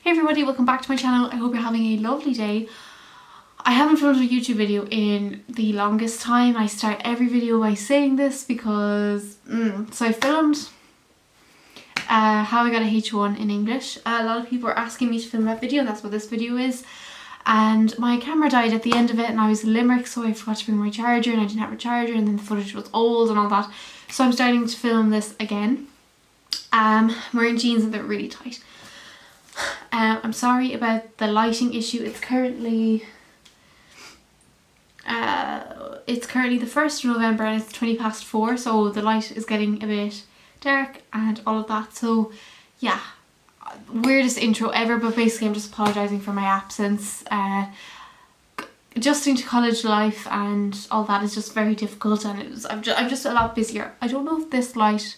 Hey everybody, welcome back to my channel. I hope you're having a lovely day. I haven't filmed a YouTube video in the longest time. I start every video by saying this because so I filmed how I got a H1 in English. A lot of people are asking me to film that video, and that's what this video is. And my camera died at the end of it and I was in Limerick, so I forgot to bring my charger and I didn't have a charger, and then the footage was old and all that. So I'm starting to film this again. I'm wearing jeans and they're really tight. I'm sorry about the lighting issue. It's currently the 1st of November and it's 4:20, so the light is getting a bit dark and all of that. So yeah, weirdest intro ever, but basically I'm just apologising for my absence. Adjusting to college life and all that is just very difficult, and I'm just a lot busier. I don't know if this light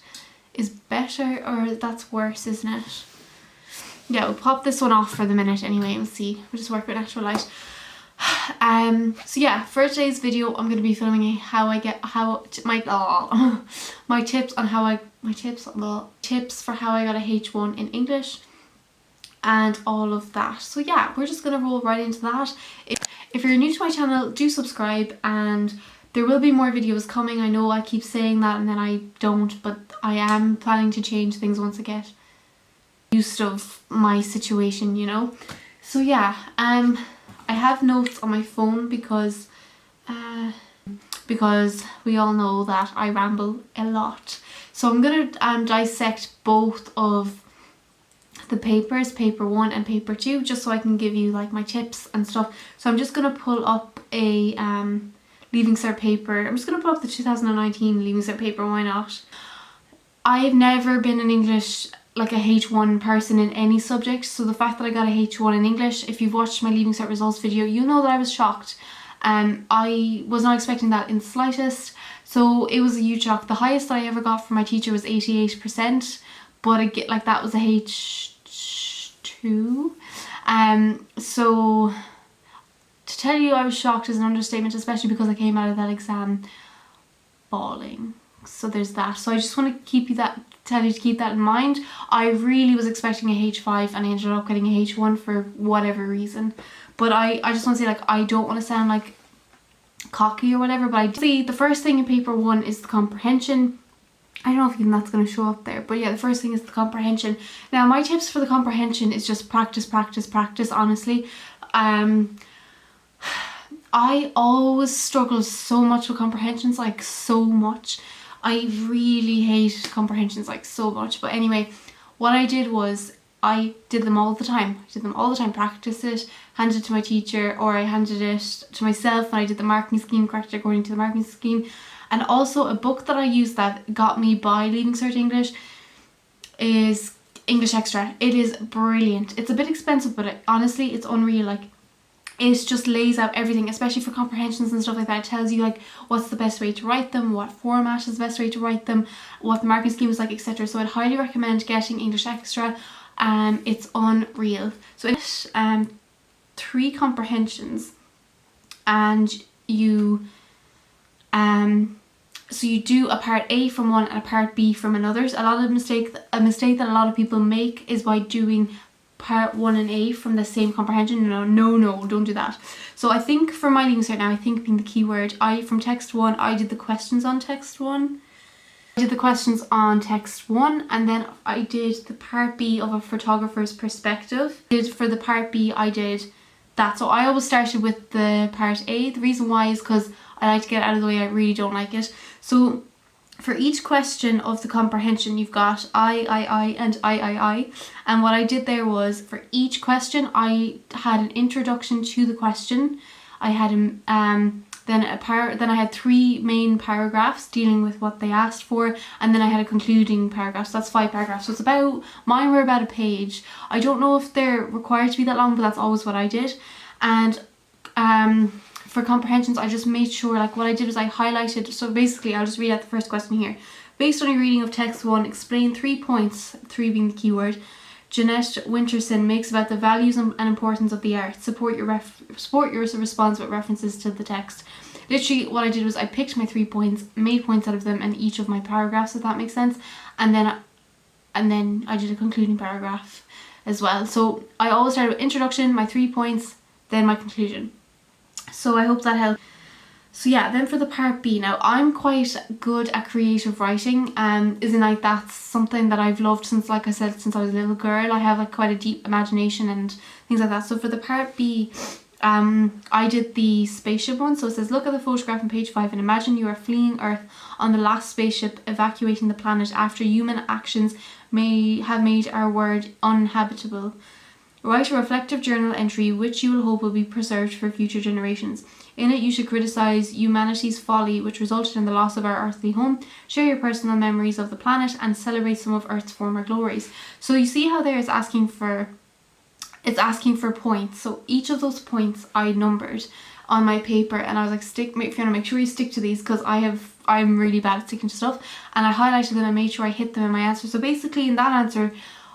is better or that's worse, isn't it? Yeah, we'll pop this one off for the minute anyway and see. We'll just work with natural light. So yeah, for today's video I'm going to be filming my tips for how I got a H1 in English and all of that. So yeah, we're just going to roll right into that. If you're new to my channel, do subscribe, and there will be more videos coming. I know I keep saying that and then I don't, but I am planning to change things once I get used of my situation, you know. So yeah, I have notes on my phone because we all know that I ramble a lot. So I'm gonna dissect both of the papers, paper 1 and paper 2, just so I can give you like my tips and stuff. So I'm just gonna pull up a Leaving Cert paper. I'm just gonna pull up the 2019 Leaving Cert paper, why not? I've never been an English like a H1 person in any subject, so the fact that I got a H1 in English, if you've watched my Leaving Cert results video, you know that I was shocked. I was not expecting that in the slightest, so it was a huge shock. The highest that I ever got from my teacher was 88%, but like that was a H2. So to tell you I was shocked is an understatement, especially because I came out of that exam bawling. So there's that. So I just want to tell you to keep that in mind. I really was expecting a H5 and I ended up getting a H1 for whatever reason. But I just want to say, like, I don't want to sound like cocky or whatever, but I see the first thing in paper 1 is the comprehension. I don't know if even that's going to show up there, but yeah, the first thing is the comprehension. Now my tips for the comprehension is just practice, honestly. I always struggle so much with comprehensions, like so much. I really hate comprehensions like so much. But anyway, what I did was I did them all the time. Practiced it, handed it to my teacher, or I handed it to myself, and I did the marking scheme, corrected according to the marking scheme. And also a book that I used that got me by Leaving Cert English is English Extra. It is brilliant. It's a bit expensive, but honestly it's unreal. Like, it just lays out everything, especially for comprehensions and stuff like that. It tells you like what's the best way to write them, what format is the best way to write them, what the marking scheme is like, etc. So I'd highly recommend getting English Extra. It's unreal. So it's 3 comprehensions, and you so you do a part A from one and a part B from another. So a mistake that a lot of people make is by doing part 1 and A from the same comprehension. No, don't do that. So I think for my Leaving Cert now, I think being the keyword, from text 1, I did the questions on text 1. And then I did the part B of a photographer's perspective. For the part B, I did that. So I always started with the part A. The reason why is because I like to get it out of the way. I really don't like it. So for each question of the comprehension, you've got I, and I. And what I did there was, for each question, I had an introduction to the question. I had then I had 3 main paragraphs dealing with what they asked for, and then I had a concluding paragraph. So that's 5 paragraphs. So mine were about a page. I don't know if they're required to be that long, but that's always what I did. And for comprehensions, I just made sure, like, what I did was I highlighted. So basically, I'll just read out the first question here. Based on your reading of text 1, explain 3 points, 3 being the keyword, Jeanette Winterson makes about the values and importance of the arts. Support your response with references to the text. Literally what I did was I picked my 3 points, made points out of them in each of my paragraphs, if that makes sense, and then I did a concluding paragraph as well. So I always start with introduction, my 3 points, then my conclusion. So I hope that helps. So yeah, then for the part B, now I'm quite good at creative writing, isn't like that's something that I've loved since, like I said, since I was a little girl. I have like quite a deep imagination and things like that. So for the part B, I did the spaceship one. So it says, look at the photograph on page 5 and imagine you are fleeing Earth on the last spaceship, evacuating the planet after human actions may have made our world uninhabitable. Write a reflective journal entry which you will hope will be preserved for future generations. In it, you should criticise humanity's folly which resulted in the loss of our earthly home, share your personal memories of the planet, and celebrate some of Earth's former glories. So you see how there it's asking for points. So each of those points I numbered on my paper, and I was like, Fiona, make sure you stick to these, because I'm really bad at sticking to stuff, and I highlighted them and made sure I hit them in my answer. So basically in that answer,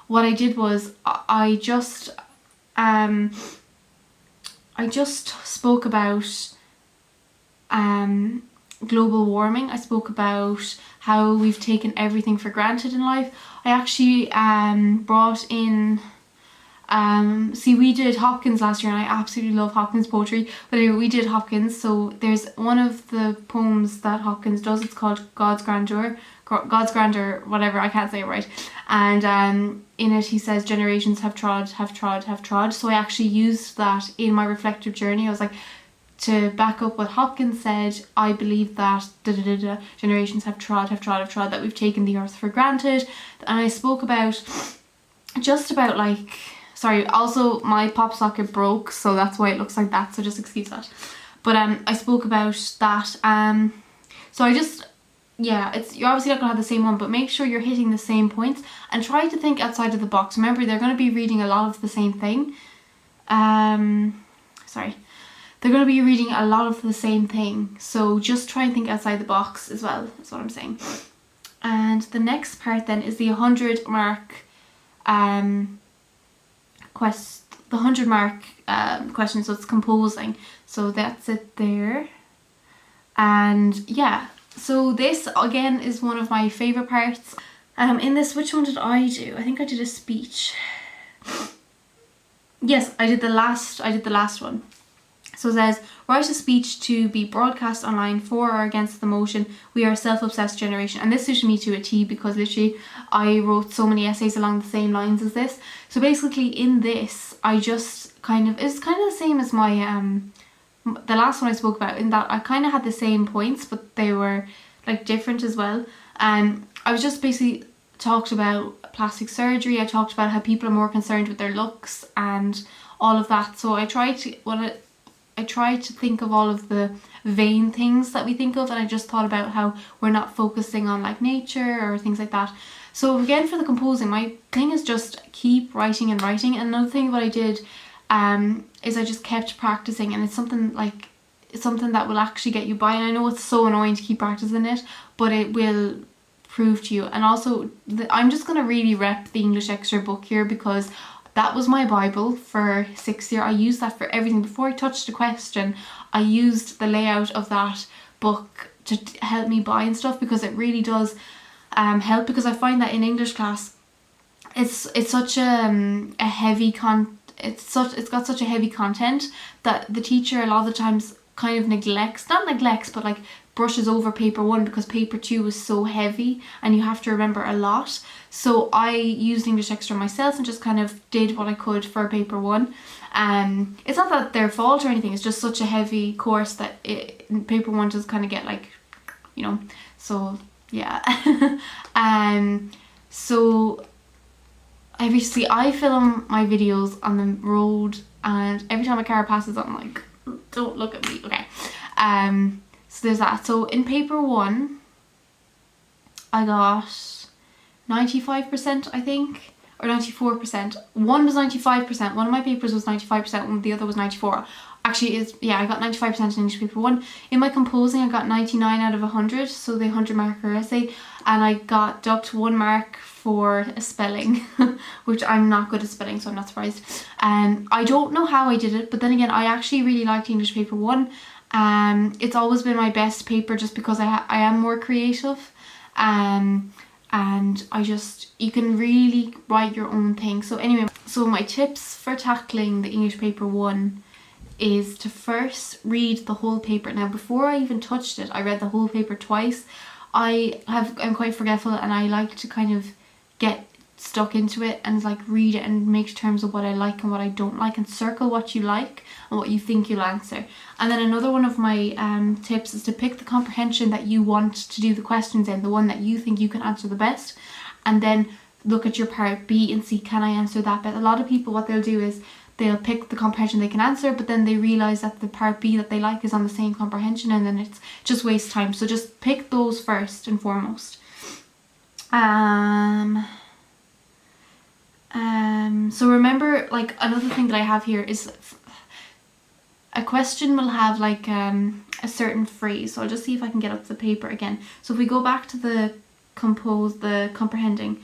what I did was I just spoke about global warming. I spoke about how we've taken everything for granted in life. I actually brought in we did Hopkins last year, and I absolutely love Hopkins poetry, but anyway, we did Hopkins. So there's one of the poems that Hopkins does, it's called God's Grandeur, whatever, I can't say it right, and in it he says generations have trod. So I actually used that in my reflective journey. I was like, to back up what Hopkins said, I believe that generations have trod, that we've taken the earth for granted. And I spoke about also my pop socket broke, so that's why it looks like that, so just excuse that. But I spoke about that. So you're obviously not going to have the same one, but make sure you're hitting the same points and try to think outside of the box. Remember, they're going to be reading a lot of the same thing. They're going to be reading a lot of the same thing, so just try and think outside the box as well, that's what I'm saying. And the next part then is the 100 mark question, so it's composing. So that's it there. And yeah, so this again is one of my favourite parts. In this, which one did I do? I think I did a speech. Yes, I did the last one. So it says, write a speech to be broadcast online for or against the motion, we are a self-obsessed generation. And this suited me to a T, because literally I wrote so many essays along the same lines as this. So basically in this, I just it's kind of the same as my, the last one I spoke about, in that I kind of had the same points, but they were like different as well. I was just basically talked about plastic surgery. I talked about how people are more concerned with their looks and all of that. So I tried to think of all of the vain things that we think of, and I just thought about how we're not focusing on like nature or things like that. So again, for the composing, my thing is just keep writing and writing. And another thing what I did is I just kept practicing, and it's something that will actually get you by. And I know it's so annoying to keep practicing it, but it will prove to you. And also I'm just going to really rep the English Extra book here, because that was my Bible for 6th year. I used that for everything. Before I touched a question, I used the layout of that book to help me by and stuff, because it really does help. Because I find that in English class, it's such a heavy it's got such a heavy content that the teacher a lot of the times kind of but like brushes over paper 1, because paper 2 is so heavy and you have to remember a lot. So I used English Extra myself and just kind of did what I could for paper 1. It's not that their fault or anything, it's just such a heavy course that paper 1 just kind of get like, so yeah. So I film my videos on the road, and every time a car passes I'm like, don't look at me, okay. So there's that. So in paper 1 I got 95%, I think, or 94%. One was 95%. One of my papers was 95%, and the other was 94%. Actually, I got 95% in English paper 1. In my composing, I got 99 out of 100, so the 100 marker essay, and I got docked 1 mark for spelling, which I'm not good at spelling, so I'm not surprised. I don't know how I did it, but then again, I actually really liked English paper 1. It's always been my best paper, just because I am more creative. And and you can really write your own thing. So anyway, so my tips for tackling the English paper 1 is to first read the whole paper. Now, before I even touched it, I read the whole paper twice. I'm quite forgetful, and I like to kind of get stuck into it and like read it and make terms of what I like and what I don't like, and circle what you like and what you think you'll answer. And then another one of my tips is to pick the comprehension that you want to do the questions in, the one that you think you can answer the best, and then look at your part B and see, can I answer that bit? A lot of people, what they'll do is they'll pick the comprehension they can answer, but then they realise that the part B that they like is on the same comprehension, and then it's just waste time. So just pick those first and foremost. So remember, like, another thing that I have here is a question will have like a certain phrase. So I'll just see if I can get up the paper again. So if we go back to the comprehending,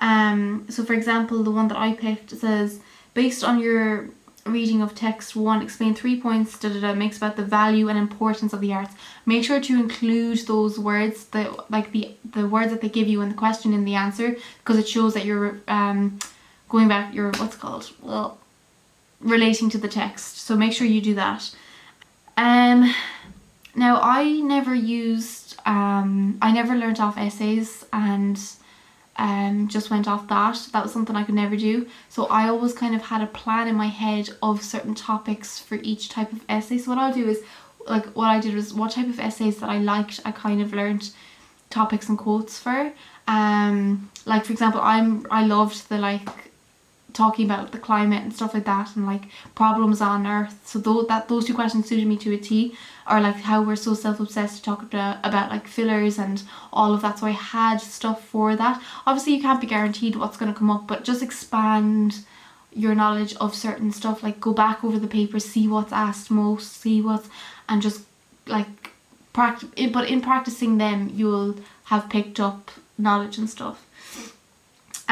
so for example, the one that I picked says, based on your reading of text 1, explain 3 points makes about the value and importance of the arts. Make sure to include those words, the words that they give you in the question in the answer, because it shows that you're going back, relating to the text. So make sure you do that. Now I never learnt off essays and just went off that. That was something I could never do. So I always kind of had a plan in my head of certain topics for each type of essay. So what I'll do is, like, what I did was, what type of essays that I liked, I kind of learnt topics and quotes for. Like, for example, I loved the talking about the climate and stuff like that, and like problems on Earth. So those 2 questions suited me to a T. Or like how we're so self-obsessed to talk about like fillers and all of that. So I had stuff for that. Obviously you can't be guaranteed what's going to come up, but just expand your knowledge of certain stuff. Like, go back over the paper, see what's asked most, and just like practice. But in practicing them, you'll have picked up knowledge and stuff.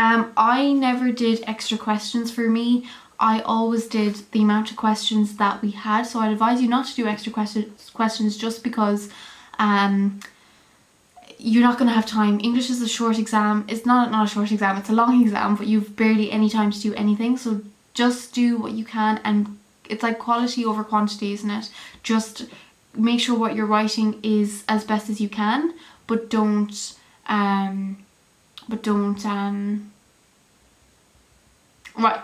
I never did extra questions for me. I always did the amount of questions that we had. So I'd advise you not to do extra questions just because you're not going to have time. English is a short exam. It's not a short exam, it's a long exam, but you've barely any time to do anything. So just do what you can, and it's like quality over quantity, isn't it? Just make sure what you're writing is as best as you can, but don't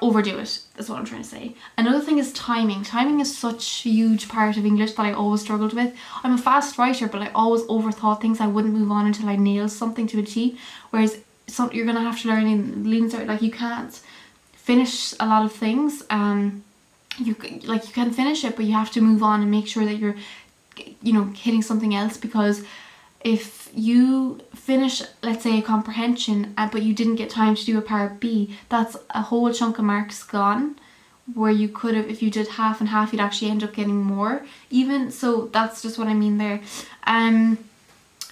overdo it. That's what I'm trying to say. Another thing is timing. Timing is such a huge part of English that I always struggled with. I'm a fast writer, but I always overthought things. I wouldn't move on until I nailed something to a T. Whereas you're gonna have to learn in lean start. Like, you can't finish a lot of things. You can finish it, but you have to move on and make sure that you're, hitting something else. Because if you finish, let's say, a comprehension, but you didn't get time to do a part B, that's a whole chunk of marks gone, where you could have, if you did half and half, you'd actually end up getting more even. So that's just what I mean there.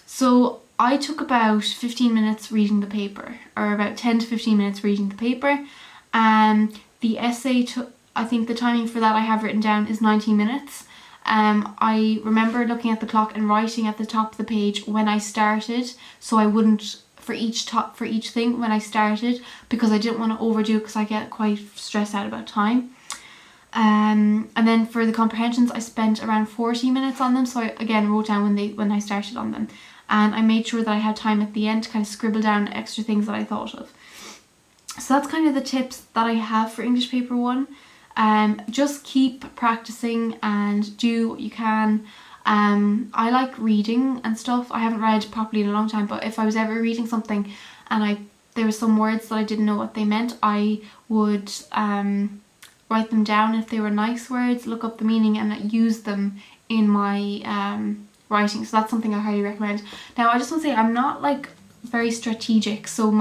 So I took about 15 minutes reading the paper, or about 10 to 15 minutes reading the paper. The essay I think the timing for that I have written down is 90 minutes. I remember looking at the clock and writing at the top of the page when I started, so I wouldn't for each thing when I started, because I didn't want to overdo it, because I get quite stressed out about time. And then for the comprehensions, I spent around 40 minutes on them. So I again wrote down when I started on them, and I made sure that I had time at the end to kind of scribble down extra things that I thought of. So that's kind of the tips that I have for English paper 1. Just keep practicing and do what you can. I like reading and stuff. I haven't read properly in a long time, but if I was ever reading something and there were some words that I didn't know what they meant, I would write them down if they were nice words, look up the meaning, and use them in my writing. So that's something I highly recommend. Now, I just want to say, I'm not like very strategic, so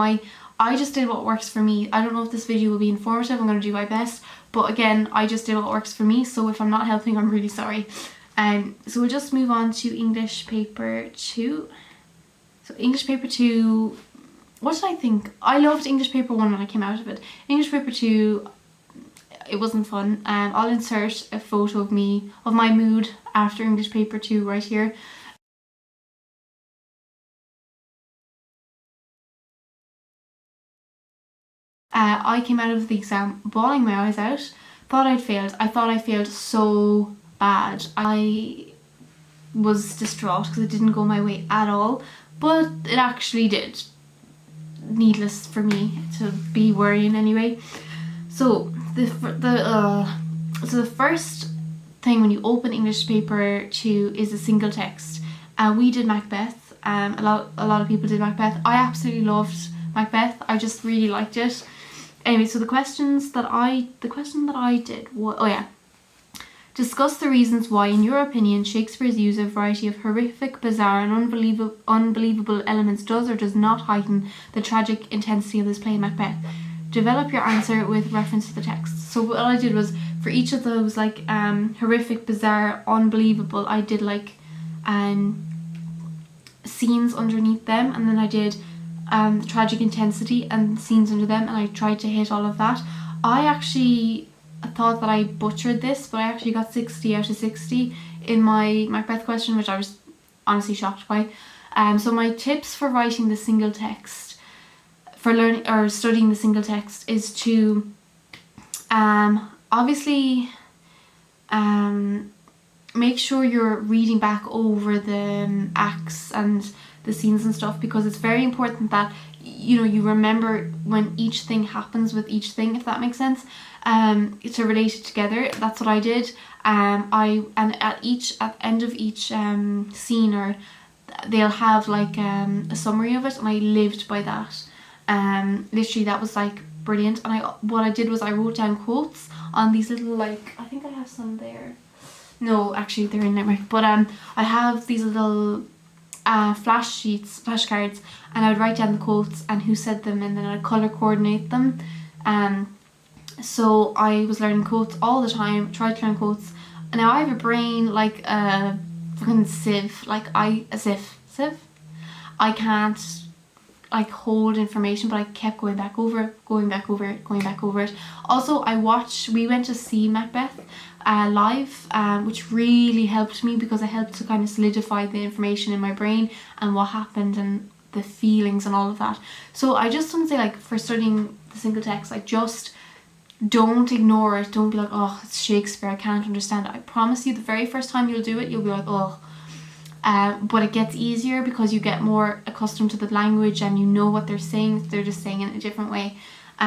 I just did what works for me. I don't know if this video will be informative. I'm going to do my best, but again, I just did what works for me, so if I'm not helping, I'm really sorry. So we'll just move on to English paper 2. So English paper 2, what did I think? I loved English paper 1 when I came out of it. English paper 2, it wasn't fun. I'll insert a photo of my mood after English paper 2 right here. I came out of the exam bawling my eyes out. Thought I'd failed. I thought I failed so bad. I was distraught because it didn't go my way at all, but it actually did. Needless for me to be worrying anyway. So the first thing when you open English paper 2 is a single text. We did Macbeth. A lot of people did Macbeth. I absolutely loved Macbeth. I just really liked it. Anyway, so the question that I did was, discuss the reasons why, in your opinion, Shakespeare's use of a variety of horrific, bizarre, and unbelievable elements does or does not heighten the tragic intensity of this play, Macbeth. Develop your answer with reference to the text. So what I did was, for each of those horrific, bizarre, unbelievable, I did scenes underneath them, and then I did the tragic intensity and scenes under them, and I tried to hit all of that. I actually thought that I butchered this, but I actually got 60 out of 60 in my Macbeth question, which I was honestly shocked by. So my tips for writing the single text, for learning or studying the single text, is to obviously make sure you're reading back over the acts and the scenes and stuff, because it's very important that you remember when each thing happens with each thing, if that makes sense, to relate it together. That's what I did. At the end of each scene, or they'll have a summary of it, and I lived by that. Literally, that was brilliant. And what I did was I wrote down quotes on these little I think I have some there. No, actually they're in there. But I have these little flashcards, and I would write down the quotes and who said them, and then I'd colour coordinate them. So I was learning quotes all the time, tried to learn quotes. And now I have a brain like a fucking sieve, a sieve. I can't hold information, but I kept going back over it. Also, we went to see Macbeth live, which really helped me, because it helped to kind of solidify the information in my brain and what happened and the feelings and all of that. So I just want to say, for studying the single text, just don't ignore it. Don't be like, oh, it's Shakespeare, I can't understand it. I promise you, the very first time you'll do it, you'll be like, oh. But it gets easier because you get more accustomed to the language and you know what they're saying. They're just saying it in a different way.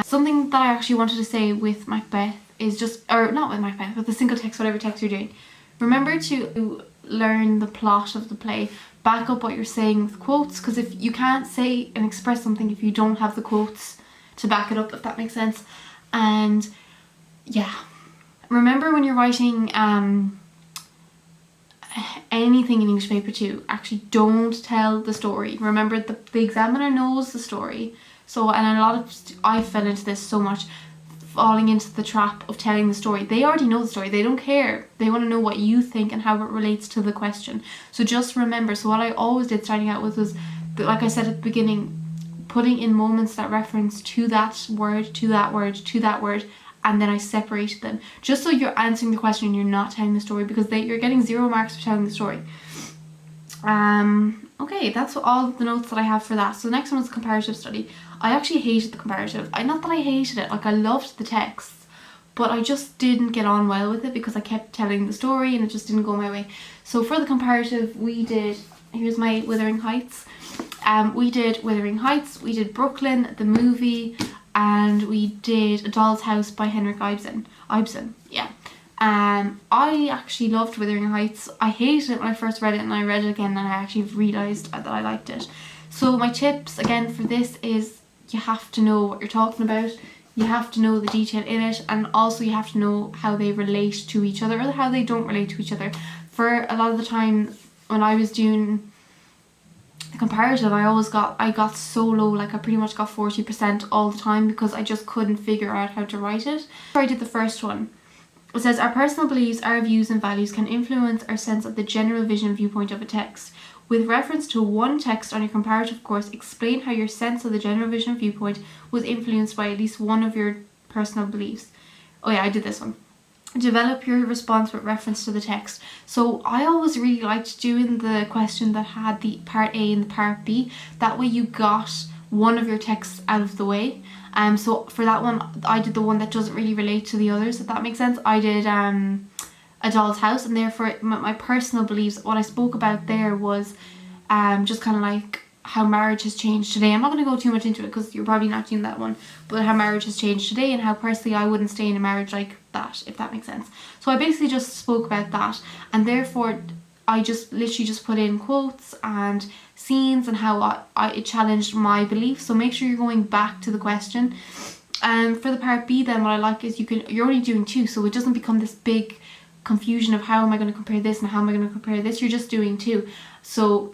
Something that I actually wanted to say with Macbeth is not with Macbeth, with the single text, whatever text you're doing. Remember to learn the plot of the play. Back up what you're saying with quotes, because if you can't say and express something if you don't have the quotes to back it up, if that makes sense. And yeah, remember when you're writing anything in English paper 2, actually don't tell the story. Remember, the examiner knows the story. So, and I fell into this so much, falling into the trap of telling the story. They already know the story. They don't care. They want to know what you think and how it relates to the question. So just remember. So what I always did starting out with was, like I said at the beginning, putting in moments that reference to that word, to that word, to that word, and then I separated them, just so you're answering the question and you're not telling the story, because you're getting 0 marks for telling the story. Okay, that's all the notes that I have for that. So the next one was comparative study. I actually hated the comparative. Not that I hated it, I loved the texts, but I just didn't get on well with it because I kept telling the story and it just didn't go my way. So for the comparative, here's my Wuthering Heights. We did Wuthering Heights, we did Brooklyn, the movie, and we did A Doll's House by Henrik Ibsen. Yeah. I actually loved Wuthering Heights. I hated it when I first read it, and I read it again and I actually realised that I liked it. So my tips again for this is, you have to know what you're talking about, you have to know the detail in it, and also you have to know how they relate to each other or how they don't relate to each other. For a lot of the time when I was doing the comparative, I got so low, I pretty much got 40% all the time because I just couldn't figure out how to write it. So I did the first one. It says, our personal beliefs, our views and values can influence our sense of the general vision and viewpoint of a text. With reference to one text on your comparative course, explain how your sense of the general vision and viewpoint was influenced by at least one of your personal beliefs. Oh yeah, I did this one. Develop your response with reference to the text. So I always really liked doing the question that had the part A and the part B. That way you got one of your texts out of the way. So for that one, I did the one that doesn't really relate to the others, if that makes sense. I did A Doll's House, and therefore my personal beliefs, what I spoke about there was just kind of like how marriage has changed today. I'm not going to go too much into it because you're probably not doing that one, but how marriage has changed today and how personally I wouldn't stay in a marriage like that, if that makes sense. So I basically just spoke about that, and therefore I just literally just put in quotes and scenes and how it challenged my beliefs. So make sure you're going back to the question. For the part B then, what I like is you're only doing 2, so it doesn't become this big confusion of how am I going to compare this and how am I going to compare this. You're just doing 2. So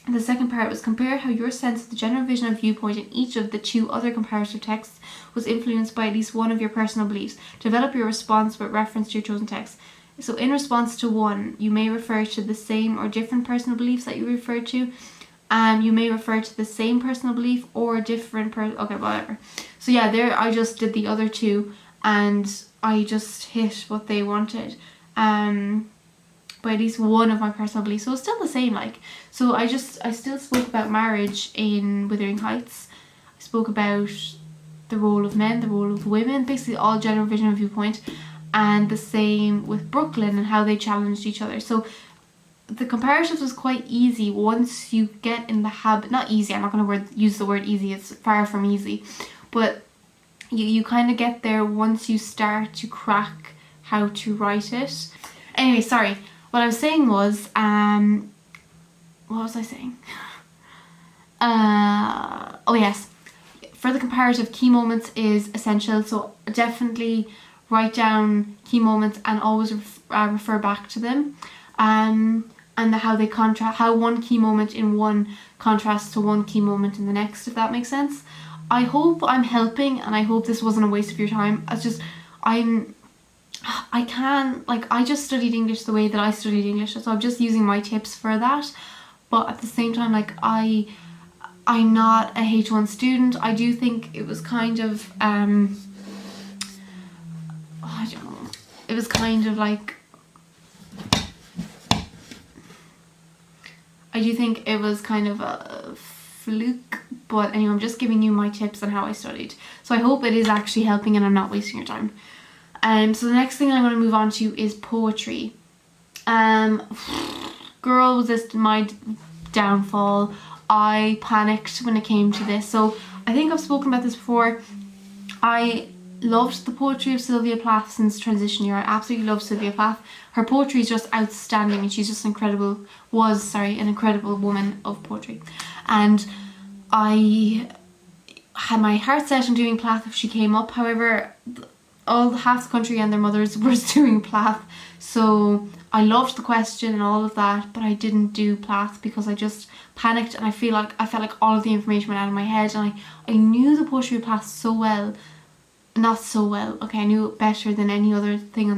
the second part was compare how your sense of the general vision and viewpoint in each of the 2 other comparative texts was influenced by at least one of your personal beliefs. Develop your response with reference to your chosen text. So in response to one, you may refer to the same or different personal beliefs that you referred to. You may refer to the same personal belief or different okay, whatever. So yeah, there I just did the other 2 and I just hit what they wanted. By at least one of my personal beliefs. So it's still the same, like. So I still spoke about marriage in Wuthering Heights. I spoke about the role of men, the role of women, basically all general vision and viewpoint, and the same with Brooklyn and how they challenged each other. So the comparatives was quite easy once you get in the habit. Not easy, I'm not going to use the word easy, it's far from easy, but you kind of get there once you start to crack how to write it. Anyway, sorry. What I was saying was, what was I saying? Oh yes, for the comparative, key moments is essential. So definitely write down key moments and always refer back to them. And how they contrast, how one key moment in one contrasts to one key moment in the next, if that makes sense. I hope I'm helping, and I hope this wasn't a waste of your time. I just studied English the way that I studied English, so I'm just using my tips for that. But at the same time, like, I'm not a H1 student. I do think it was kind of I don't know. It was kind of like, I do think it was kind of a fluke, but anyway, I'm just giving you my tips on how I studied. So I hope it is actually helping and I'm not wasting your time. So the next thing I'm going to move on to is poetry. Girl, was this my downfall. I panicked when it came to this. So I think I've spoken about this before. I loved the poetry of Sylvia Plath since transition year. I absolutely love Sylvia Plath. Her poetry is just outstanding and she's just an incredible woman of poetry. And I had my heart set on doing Plath if she came up. However, half the country and their mothers was doing Plath, so I loved the question and all of that, but I didn't do Plath because I just panicked, and I felt like all of the information went out of my head, and I knew the poetry of Plath so well. Not so well, okay, I knew it better than any other thing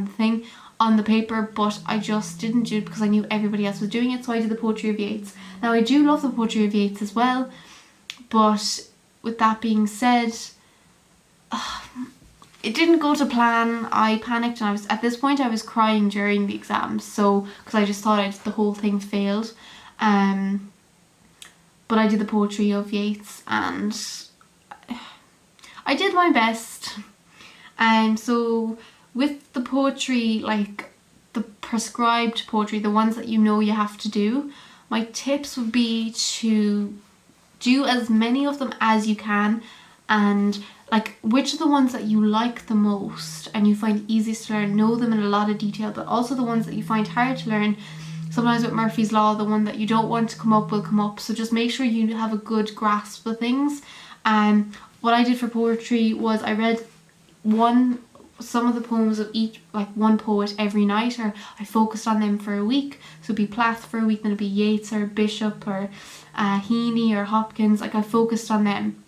on the paper, but I just didn't do it because I knew everybody else was doing it, so I did the poetry of Yeats. Now I do love the poetry of Yeats as well, but with that being said, it didn't go to plan. I panicked, and at this point I was crying during the exams, so because I just thought the whole thing failed. But I did the poetry of Yeats and I did my best. So with the poetry, like the prescribed poetry, the ones that you know you have to do, my tips would be to do as many of them as you can, and like which are the ones that you like the most and you find easiest to learn, know them in a lot of detail, but also the ones that you find hard to learn. Sometimes with Murphy's Law, the one that you don't want to come up will come up, so just make sure you have a good grasp of things. What I did for poetry was I read some of the poems of each, like one poet every night, or I focused on them for a week. So it'd be Plath for a week, then it'd be Yeats or Bishop or Heaney or Hopkins. Like I focused on them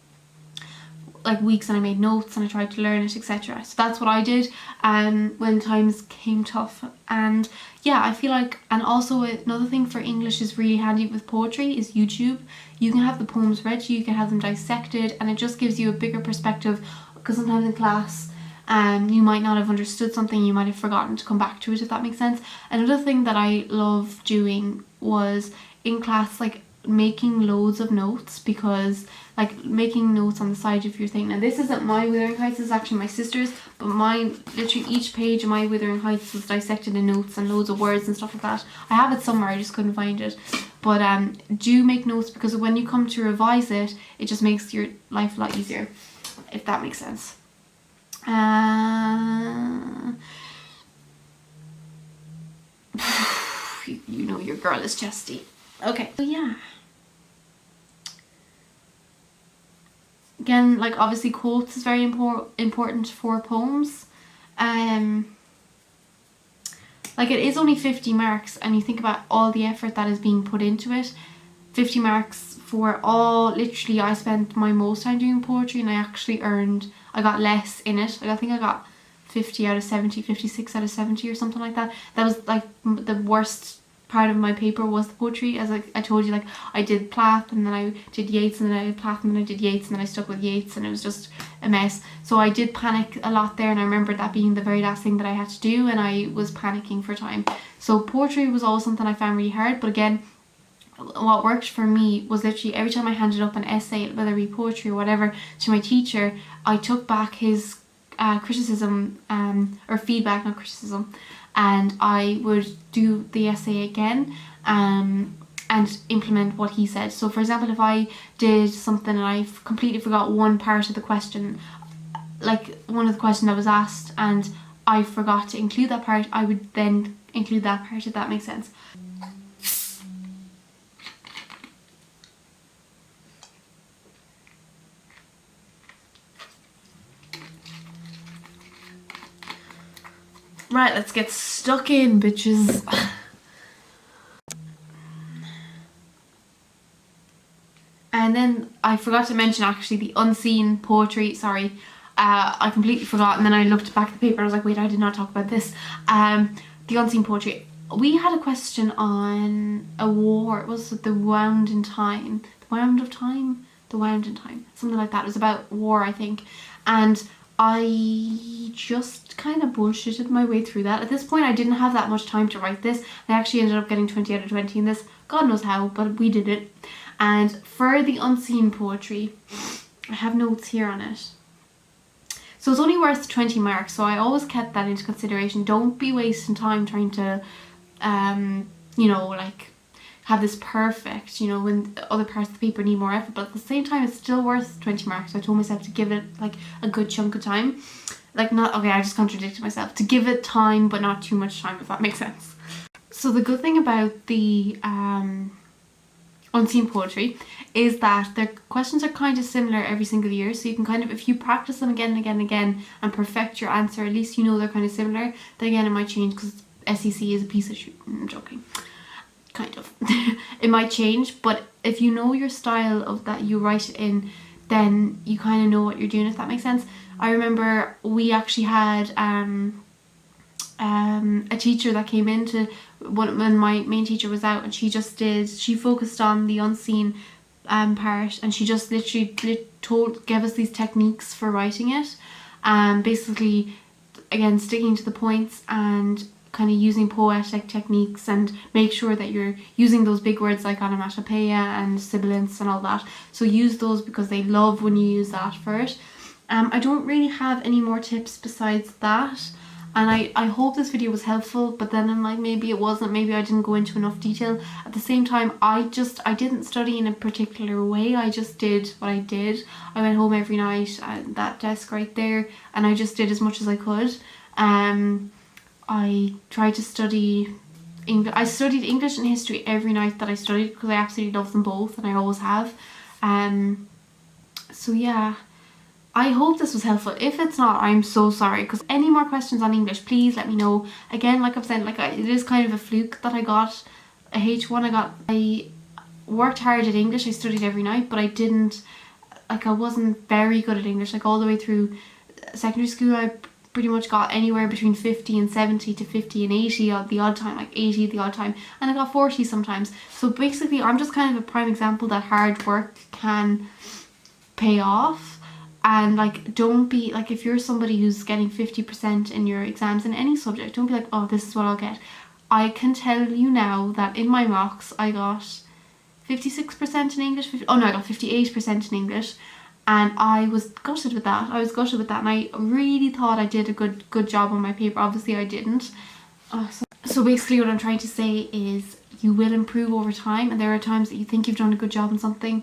like weeks, and I made notes and I tried to learn it, etc. So that's what I did when times came tough. And yeah, I feel like, and also another thing for English is really handy with poetry is YouTube. You can have the poems read to you, you can have them dissected, and it just gives you a bigger perspective, because sometimes in class you might not have understood something, you might have forgotten to come back to it, if that makes sense. Another thing that I love doing was in class, like making loads of notes, because like making notes on the side of your thing. Now this isn't my Wuthering Heights, this is actually my sister's, but mine, literally each page of my Wuthering Heights was dissected in notes and loads of words and stuff like that. I have it somewhere, I just couldn't find it. But do make notes, because when you come to revise it, it just makes your life a lot easier, if that makes sense. You know your girl is chesty. Okay, so yeah. Again, like obviously quotes is very important for poems. Like it is only 50 marks, and you think about all the effort that is being put into it. 50 marks for all, literally I spent my most time doing poetry, and I got less in it. Like I think I got 50 out of 70, 56 out of 70 or something like that. That was like the worst part of my paper was the poetry. As like I told you, like I did Plath, and then I did Yeats, and then I did Plath, and then I did Yeats, and then I stuck with Yeats, and it was just a mess. So I did panic a lot there, and I remember that being the very last thing that I had to do, and I was panicking for time. So poetry was always something I found really hard. But again, what worked for me was literally every time I handed up an essay, whether it be poetry or whatever, to my teacher, I took back his criticism, or feedback, not criticism, and I would do the essay again and implement what he said. So for example, if I did something and I completely forgot one part of the question, like one of the questions that was asked, and I forgot to include that part, I would then include that part, if that makes sense. Right, let's get stuck in, bitches. And then I forgot to mention actually the unseen poetry, sorry. I completely forgot, and then I looked back at the paper and I was like, wait, I did not talk about this. The unseen poetry. We had a question on a war, was it the Wound in Time? The Wound of Time? The Wound in Time. Something like that. It was about war, I think. And I just kind of bullshitted my way through that. At this point, I didn't have that much time to write this. I actually ended up getting 20 out of 20 in this. God knows how, but we did it. And for the unseen poetry, I have notes here on it. So it's only worth 20 marks, so I always kept that into consideration. Don't be wasting time trying to, you know, like have this perfect, you know, when other parts of the paper need more effort, but at the same time it's still worth 20 marks. So I told myself to give it like a good chunk of time. Like not, okay, I just contradicted myself. To give it time, but not too much time, if that makes sense. So the good thing about the unseen poetry is that their questions are kind of similar every single year, so you can kind of, if you practice them again and again and again and perfect your answer, at least you know they're kind of similar. Then again, it might change because SEC is a piece of shit. I'm joking. Kind of. It might change, but if you know your style of that you write it in, then you kind of know what you're doing, if that makes sense. I remember we actually had a teacher that came in to when my main teacher was out, and she focused on the unseen part, and she just literally gave us these techniques for writing it. Basically, again, sticking to the points and kind of using poetic techniques, and make sure that you're using those big words like onomatopoeia and sibilance and all that. So use those because they love when you use that for it. I don't really have any more tips besides that, and I hope this video was helpful, but then I'm like, maybe it wasn't, maybe I didn't go into enough detail. At the same time, I didn't study in a particular way, I just did what I did. I went home every night at that desk right there, and I just did as much as I could. I tried to study English. I studied English and history every night that I studied because I absolutely love them both, and I always have. So yeah, I hope this was helpful. If it's not, I'm so sorry, because any more questions on English, please let me know. Again, like I've said, it is kind of a fluke that I got a H1. I worked hard at English. I studied every night, but I wasn't very good at English. Like all the way through secondary school, I pretty much got anywhere between 50 and 70 to 50 and 80 at the odd time, like 80 at the odd time, and I got 40 sometimes. So basically, I'm just kind of a prime example that hard work can pay off. And like, don't be like, if you're somebody who's getting 50% in your exams in any subject, don't be like, oh, this is what I'll get. I can tell you now that in my mocks I got 56% in English. Oh no, I got 58% in English. And I was gutted with that. And I really thought I did a good job on my paper. Obviously I didn't. So basically what I'm trying to say is you will improve over time, and there are times that you think you've done a good job on something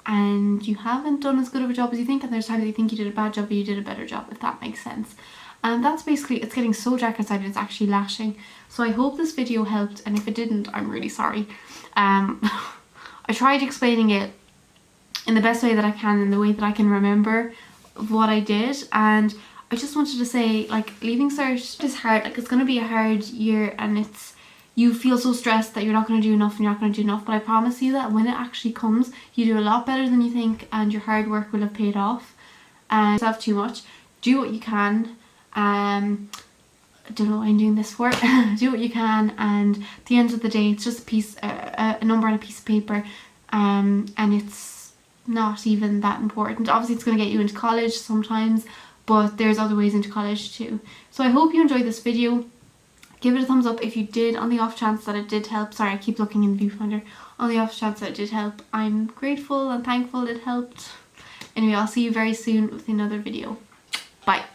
and you haven't done as good of a job as you think, and there's times that you think you did a bad job but you did a better job, if that makes sense. And that's basically, it's getting so dark outside and it's actually lashing. So I hope this video helped, and if it didn't, I'm really sorry. I tried explaining it in the best way that I can, in the way that I can remember what I did, and I just wanted to say, like, leaving Cert is hard. Like, it's going to be a hard year, and you feel so stressed that you're not going to do enough and you're not going to do enough, but I promise you that when it actually comes, you do a lot better than you think, and your hard work will have paid off. And yourself too much. Do what you can. I don't know what I'm doing this for. Do what you can, and at the end of the day, it's just a number on a piece of paper, and it's not even that important. Obviously it's going to get you into college sometimes, but there's other ways into college too. So I hope you enjoyed this video. Give it a thumbs up if you did, on the off chance that it did help. Sorry, I keep looking in the viewfinder. On the off chance that it did help, I'm grateful and thankful it helped. Anyway, I'll see you very soon with another video. Bye.